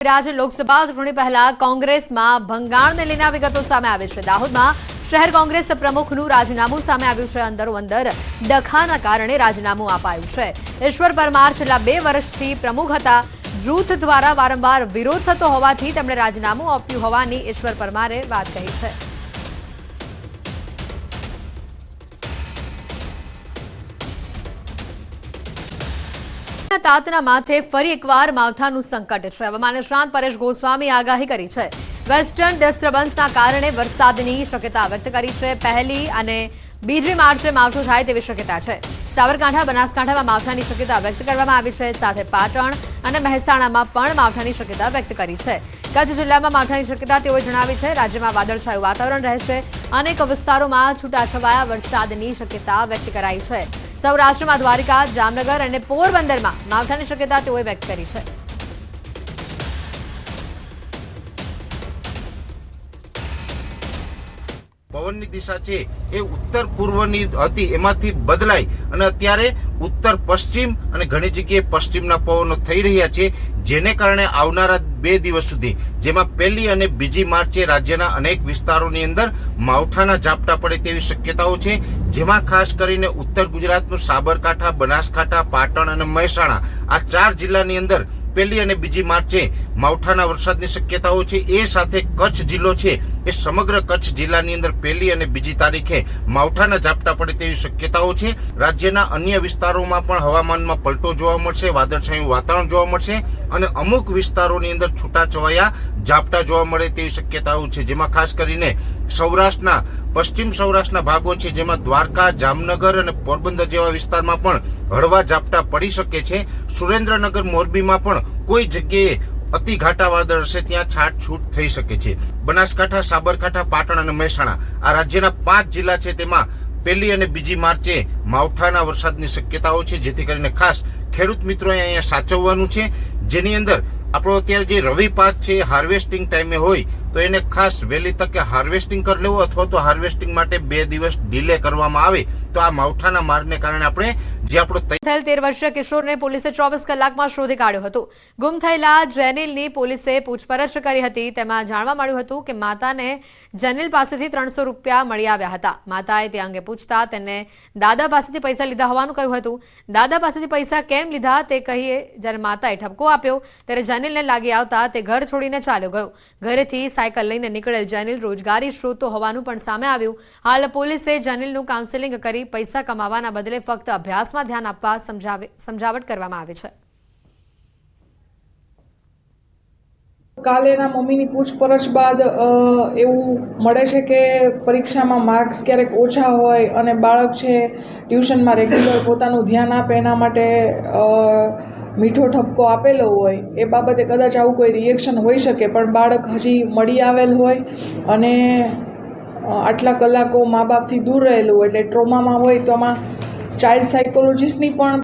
राज्य लोकसभा चूंटणी पहला कोंग्रेसमां भंगाणने लईने विगतो सामे આવી છે। દાહોદમાં શહેર કોંગ્રેસ પ્રમુખનું રાજીનામું સામે આવ્યું છે। અંદરોઅંદર ડખાના કારણે રાજીનામું અપાયું છે। ઈશ્વર પરમાર છેલ્લા 2 વર્ષથી પ્રમુખ હતા। જૂથ દ્વારા વારંવાર વિરોધ થતો હોવાથી તેમણે રાજીનામું આપ્યું હોવાની ઈશ્વર પરમારે વાત કહી છે। તાતના માથે ફરી એકવાર માવઠાનું સંકટ છે। હવામાન નિષ્ણાત પરેશ ગોસ્વામી આગાહી કરી છે। વેસ્ટર્ન ડિસ્ટર્બન્સના કારણે વરસાદની શક્યતા વ્યક્ત કરી છે। પહેલી અને બીજી માર્ચે માવઠું થાય તેવી શક્યતા છે। સાબરકાંઠા બનાસકાંઠામાં માવઠાની શક્યતા વ્યક્ત કરવામાં આવી છે। સાથે પાટણ અને મહેસાણામાં પણ માવઠાની શક્યતા વ્યક્ત કરી છે। કચ્છ જિલ્લામાં માવઠાની શક્યતા તેઓએ જણાવી છે। રાજ્યમાં વાદળછાયું વાતાવરણ રહેશે। અનેક વિસ્તારોમાં છૂટાછવાયા વરસાદની શક્યતા વ્યક્ત કરાઈ છે। સૌરાષ્ટ્રમાં દ્વારિકા, જામનગર અને પોરબંદરમાં માવઠાની શક્યતા તેઓએ વ્યક્ત કરી છે। પવનની દિશા છે એ ઉત્તર પૂર્વની હતી, એમાંથી બદલાઈ અને અત્યારે ઉત્તર પશ્ચિમ અને ઘણી જગ્યાએ પશ્ચિમના પવનો થઈ રહ્યા છે, જેને કારણે આવનારા 2 દિવસ સુધી, જેમાં 1 અને 2 માર્ચે રાજ્યના અનેક વિસ્તારોની અંદર માવઠાના ઝાપટા પડે તેવી શક્યતાઓ છે। જેમાં ખાસ કરીને ઉત્તર ગુજરાતનું સાબરકાંઠા, બનાસકાંઠા, પાટણ અને મહેસાણા આ 4 જિલ્લાની અંદર 1 અને 2 માર્ચે માવઠાના વરસાદની શક્યતાઓ છે। એ સાથે કચ્છ જિલ્લો છે એ સમગ્ર કચ્છ જિલ્લાની અંદર 1 અને 2 તારીખે માવઠાના ઝાપટા પડે તેવી શક્યતાઓ છે। રાજ્યના અન્ય વિસ્તારોમાં પણ હવામાનમાં પલટો જોવા મળશે, વાદળછાયું વાતાવરણ જોવા મળશે અને અમુક વિસ્તારોની અંદર છૂટાછવાયા ઝાપટા જોવા મળે તેવી શક્યતાઓ છે। જેમાં ખાસ કરીને સૌરાષ્ટ્રના પશ્ચિમ સૌરાષ્ટ્રના ભાગો છે, જેમાં દ્વારકા, જામનગર અને પોરબંદર જેવા વિસ્તારમાં પણ હળવા ઝાપટા પડી શકે છે। સુરેન્દ્રનગર, મોરબીમાં પણ કોઈ જગ્યાએ અતિ ઘાટા વાદળ હશે, ત્યાં છાંટછૂટ થઈ શકે છે। બનાસકાંઠા, સાબરકાંઠા, પાટણ અને મહેસાણા આ રાજ્યના 5 જિલ્લા છે, તેમાં 1 અને 2 માર્ચે માવઠાના વરસાદની શક્યતાઓ છે, જેથી કરીને ખાસ ખેડૂત મિત્રોએ અહીંયા સાચવવાનું છે। જેની અંદર આપણો અત્યારે જે રવિ પાક છે હાર્વેસ્ટિંગ ટાઈમે હોય તો એને ખાસ વહેલી તકે હાર્વેસ્ટિંગ કરી લેવું, અથવા તો હાર્વેસ્ટિંગ માટે 2 દિવસ ડિલે કરવામાં આવે તો આ માવઠાના મારને કારણે આપણે જે આપણો થયેલ 13 વર્ષીય કિશોરને પોલીસે 24 કલાકમાં શોધી કાઢ્યો હતો। ગુમ થયેલા જેનિલની પોલીસે પૂછપરછ કરી હતી। તેમાં જાણવા મળ્યું હતું કે માતાને જેનિલ પાસેથી 300 રૂપિયા મળી આવ્યા હતા। માતાએ તે અંગે પૂછતા તેને દાદા પાસેથી પૈસા લીધા હોવાનું કહ્યું હતું। દાદા પાસેથી પૈસા કેમ લીધા તે કહીએ જ્યારે માતાએ ઠપકો આપ્યો ત્યારે જેનિલને લાગી આવતા તે ઘર છોડીને ચાલ્યો ગયો। ઘરેથી સાયકલ લઈને નીકળેલ જેનિલ રોજગારી શોધતો હોવાનું પણ સામે આવ્યું। હાલ પોલીસે જેનિલનું કાઉન્સેલિંગ કરી પૈસા કમાવાના બદલે ફક્ત અભ્યાસમાં ધ્યાન આપવા સમજાવટ કરવામાં આવી છે। કાલે એના મમ્મીની પૂછપરછ બાદ એવું મળે છે કે પરીક્ષામાં માર્ક્સ ક્યારેક ઓછા હોય અને બાળક છે ટ્યુશનમાં રેગ્યુલર પોતાનું ધ્યાન આપે એના માટે મીઠો ઠપકો આપેલો હોય, એ બાબતે કદાચ આવું કોઈ રિએક્શન હોઈ શકે, પણ બાળક હજી મળી આવેલ હોય અને આટલા કલાકો મા બાપથી દૂર રહેલું હોય એટલે ટ્રોમામાં હોય, તો આમાં ચાઇલ્ડ સાયકોલોજીસ્ટની પણ